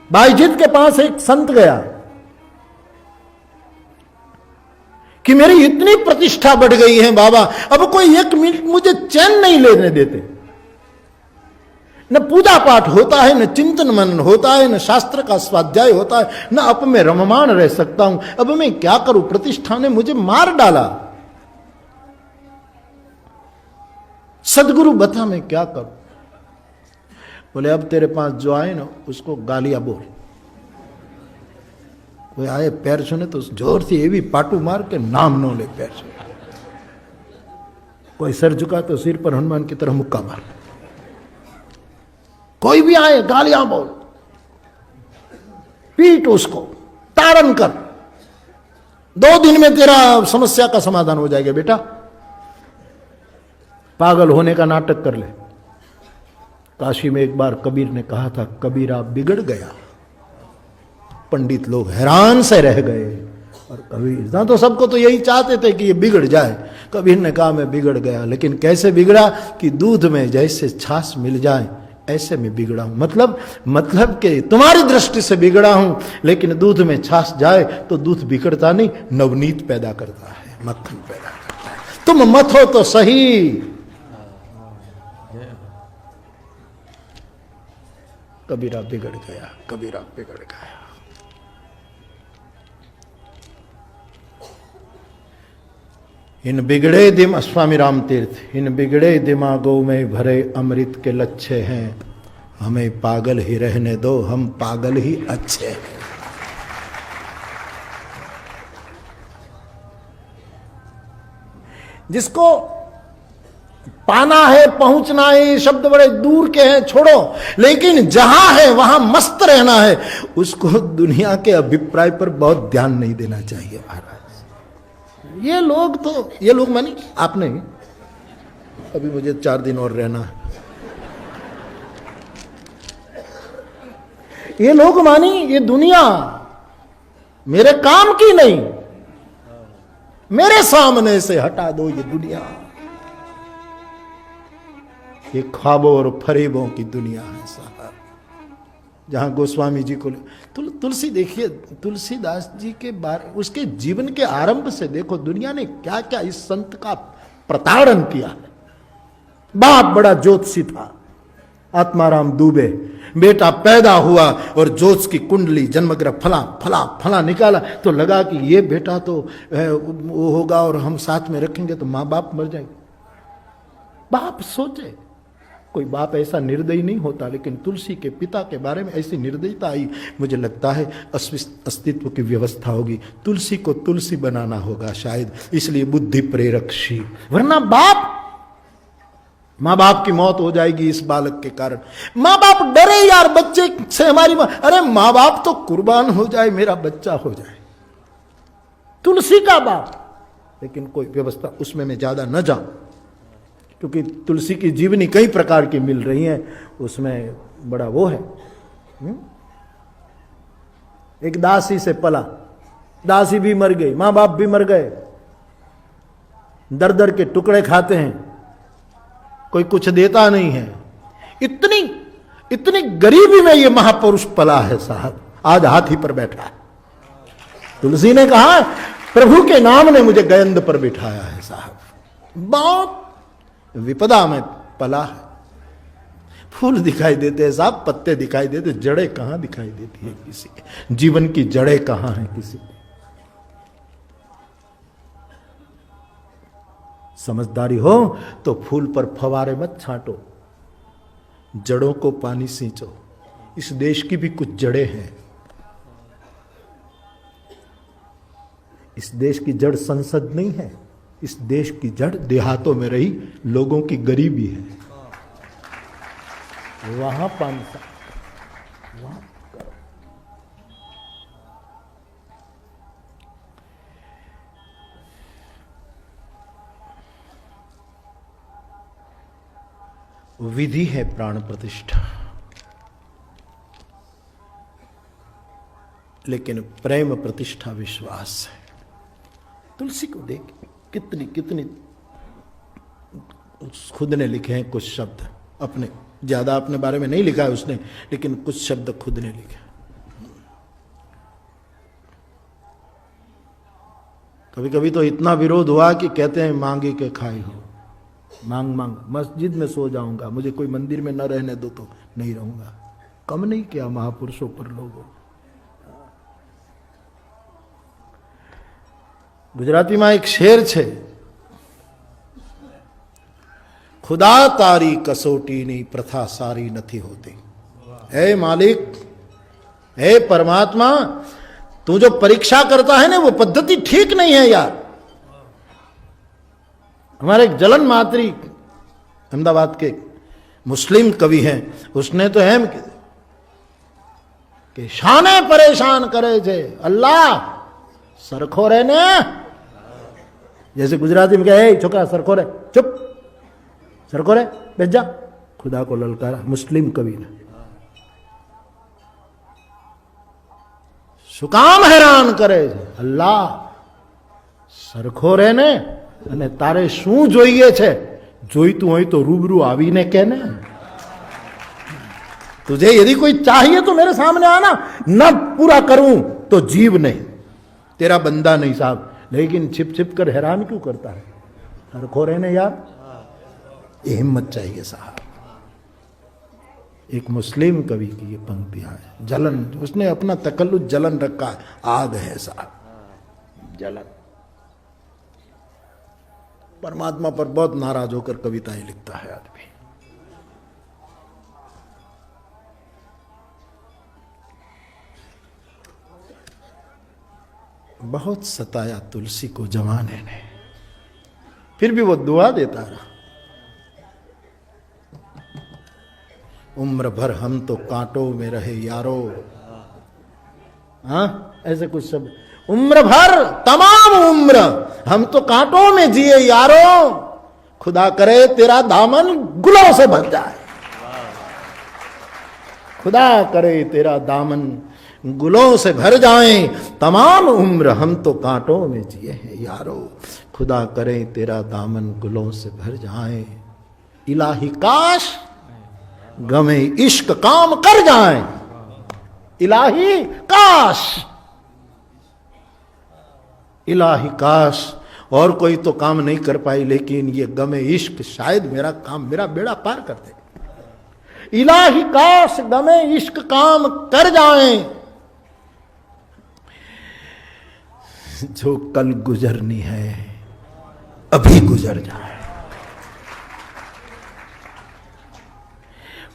बाईजीत के पास एक संत गया कि मेरी इतनी प्रतिष्ठा बढ़ गई है बाबा, अब कोई एक मिनट मुझे चैन नहीं लेने देते। न पूजा पाठ होता है, न चिंतन मनन होता है, न शास्त्र का स्वाध्याय होता है, न अब मैं रममाण रह सकता हूं। अब मैं क्या करूं, प्रतिष्ठा ने मुझे मार डाला। सदगुरु बता मैं क्या करूं। बोले अब तेरे पास जो आए ना उसको गालियां बोल। कोई आए पैर छूने तो जोर से ये भी पाटू मार के नाम नो ले पैर छू। कोई सर झुका तो सिर पर हनुमान की तरह मुक्का मार। कोई भी आए गालियां बोल, पीट उसको, ताड़न कर। 2 दिन में तेरा समस्या का समाधान हो जाएगा बेटा। पागल होने का नाटक कर ले। काशी में एक बार कबीर ने कहा था, कबीरा बिगड़ गया। पंडित लोग हैरान से रह गए। और कबीर ना तो सबको तो यही चाहते थे कि ये बिगड़ जाए। कबीर ने कहा मैं बिगड़ गया, लेकिन कैसे बिगड़ा कि दूध में जैसे छाछ मिल जाए ऐसे में बिगड़ा हूं। मतलब कि तुम्हारी दृष्टि से बिगड़ा हूं, लेकिन दूध में छाछ जाए तो दूध बिगड़ता नहीं, नवनीत पैदा करता है, मक्खन पैदा करता है। तुम मथो तो सही। कबीरा बिगड़ गया, कबीरा बिगड़ गया। इन बिगड़े दिम स्वामी राम तीर्थ, इन बिगड़े दिमागों में भरे अमृत के लच्छे हैं। हमें पागल ही रहने दो, हम पागल ही अच्छे हैं। जिसको पाना है, पहुंचना है, ये शब्द बड़े दूर के हैं, छोड़ो। लेकिन जहां है वहां मस्त रहना है। उसको दुनिया के अभिप्राय पर बहुत ध्यान नहीं देना चाहिए महाराज। ये लोग मानी आपने, अभी मुझे 4 दिन और रहना है। ये लोग मानी ये दुनिया मेरे काम की नहीं, मेरे सामने से हटा दो ये दुनिया। ये ख्वाबों और फरेबों की दुनिया है साहब। जहां गोस्वामी जी को तुलसी देखिए, तुलसीदास जी के बारे, उसके जीवन के आरंभ से देखो दुनिया ने क्या क्या इस संत का प्रताड़न किया है। बाप बड़ा ज्योतिषी था, आत्माराम दुबे। बेटा पैदा हुआ और ज्योतिष की कुंडली जन्मग्रह फला फला फला निकाला तो लगा कि ये बेटा तो वो होगा और हम साथ में रखेंगे तो मां बाप मर जाएंगे। बाप सोचे, कोई बाप ऐसा निर्दयी नहीं होता, लेकिन तुलसी के पिता के बारे में ऐसी निर्दयता आई। मुझे लगता है अस्तित्व की व्यवस्था होगी, तुलसी को तुलसी बनाना होगा शायद, इसलिए बुद्धि प्रेरक शिव। वरना माँ बाप की मौत हो जाएगी इस बालक के कारण। माँ बाप डरे यार बच्चे से, हमारी माँ, अरे माँ बाप तो कुर्बान हो जाए, मेरा बच्चा हो जाए, तुलसी का बाप। लेकिन कोई व्यवस्था, उसमें मैं ज्यादा न जाऊं क्योंकि तुलसी की जीवनी कई प्रकार की मिल रही है, उसमें बड़ा वो है। एक दासी से पला, दासी भी मर गई, मां बाप भी मर गए, दर दर के टुकड़े खाते हैं, कोई कुछ देता नहीं है। इतनी गरीबी में ये महापुरुष पला है साहब, आज हाथी पर बैठा है। तुलसी ने कहा प्रभु के नाम ने मुझे गयंद पर बिठाया है साहब। बहुत विपदा में पला है। फूल दिखाई देते हैं साहब, पत्ते दिखाई देते, जड़ें कहां दिखाई देती है किसी के, जीवन की जड़ें कहां हैं किसी की। समझदारी हो तो फूल पर फवारे मत छांटो, जड़ों को पानी सींचो। इस देश की भी कुछ जड़ें हैं। इस देश की जड़ संसद नहीं है, इस देश की जड़ देहातों में रही लोगों की गरीबी है। वहां पानी वहां विधि है प्राण प्रतिष्ठा, लेकिन प्रेम प्रतिष्ठा विश्वास है। तुलसी को देख कितनी खुद ने लिखे हैं कुछ शब्द, अपने ज्यादा अपने बारे में नहीं लिखा है उसने, लेकिन कुछ शब्द खुद ने लिखे। कभी कभी तो इतना विरोध हुआ कि कहते हैं मांगी के खाई हो, मांग मांग मस्जिद में सो जाऊंगा, मुझे कोई मंदिर में न रहने दो तो नहीं रहूंगा। कम नहीं किया महापुरुषों पर लोगों। गुजरातीમાં એક શેર છે, खुदा तारी कसौटीनी प्रथा सारी નથી होती। हे मालिक, हे परमात्मा, तू जो परीक्षा करता है ना वो पद्धति ठीक नहीं है यार। हमारे एक जलन मात्री अहमदाबाद के मुस्लिम कवि हैं, उसने तो एम कि शाने परेशान करे छे अल्लाह सरखो रे ने। जैसे गुजराती में कहे छोकरा सरखो रे, चुप सरखो रे, बैठ जा। खुदा को ललकारा मुस्लिम कवि ने। શું કામ હેરાન કરે છે અલ્લાહ સરખો રે ને, અને તારે શું જોઈએ છે? જોઈતું હોય તો રૂબરૂ આવીને કે ને। तुझे यदि कोई चाहिए तो मेरे सामने आना, न पूरा करूं तो जीव नहीं, तेरा बंदा नहीं साहब। लेकिन छिप छिप कर हैरान क्यों करता है? सरखो रे ने यार, ये हिम्मत चाहिए साहब। एक मुस्लिम कवि की ये पंक्तियां हैं। जलन, उसने अपना तकल्लुद जलन रखा है, आग है साहब, जलन। परमात्मा पर बहुत नाराज होकर कविताएं लिखता है आदमी। बहुत सताया तुलसी को जमाने ने, फिर भी वो दुआ देता रहा। उम्र भर हम तो कांटों में रहे यारो, हाँ ऐसे कुछ सब। उम्र भर, तमाम उम्र हम तो कांटों में जिए यारो, खुदा करे तेरा दामन गुलों से भर जाए। खुदा करे तेरा दामन गुलों से भर जाए, तमाम उम्र हम तो कांटों में जिए हैं यारो, खुदा करे तेरा दामन गुलों से भर जाए। इलाही काश गमे इश्क काम कर जाए, इलाही काश, इलाही काश। और कोई तो काम नहीं कर पाई, लेकिन ये गमे इश्क शायद मेरा काम, मेरा बेड़ा पार कर दे। इलाही काश गमे इश्क काम कर जाए, जो कल गुजरनी है अभी गुजर जाए।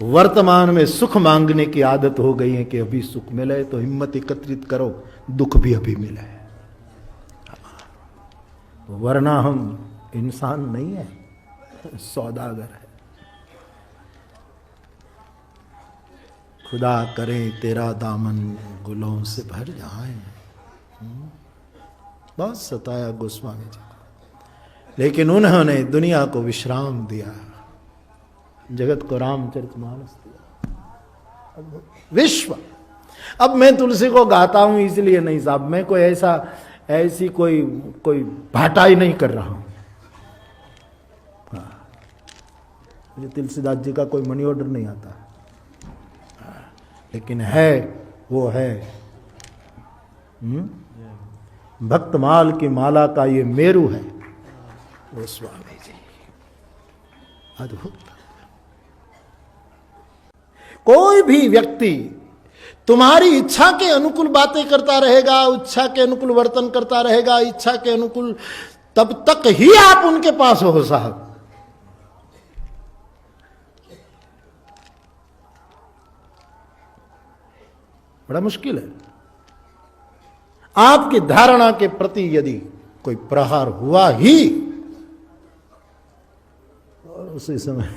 वर्तमान में सुख मांगने की आदत हो गई है कि अभी सुख मिले तो हिम्मत एकत्रित करो, दुख भी अभी मिले, वरना हम इंसान नहीं है, सौदागर है। खुदा करे तेरा दामन गुलों से भर जाए। बहुत सताया गोस्वामी जी को, लेकिन उन्होंने दुनिया को विश्राम दिया, जगत को रामचरितमानस दिया। विश्व, अब मैं तुलसी को गाता हूं इसलिए नहीं साहब, मैं कोई ऐसी कोई भाटाई नहीं कर रहा हूं। मुझे तुलसीदास जी का कोई मनी ऑर्डर नहीं आता, लेकिन है वो है भक्तमाल की माला का ये मेरू है वो स्वामी जी। अद्भुत। कोई भी व्यक्ति तुम्हारी इच्छा के अनुकूल बातें करता रहेगा, इच्छा के अनुकूल वर्तन करता रहेगा, इच्छा के अनुकूल, तब तक ही आप उनके पास हो साहब। बड़ा मुश्किल है। आपकी धारणा के प्रति यदि कोई प्रहार हुआ ही, और उसी समय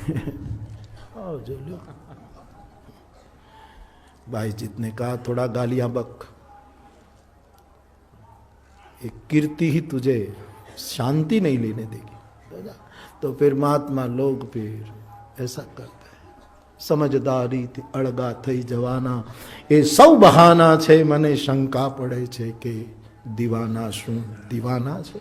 जो भाई जितने कहा थोड़ा गालियां बक, एक कीर्ति ही तुझे शांति नहीं लेने देगी, तो फिर महात्मा लोग फिर ऐसा करते हैं। समझदारी थी अड़गा थई जवाना, ए सौ बहाना छे, मने शंका पड़े छे के दीवाना शू दीवाना छे।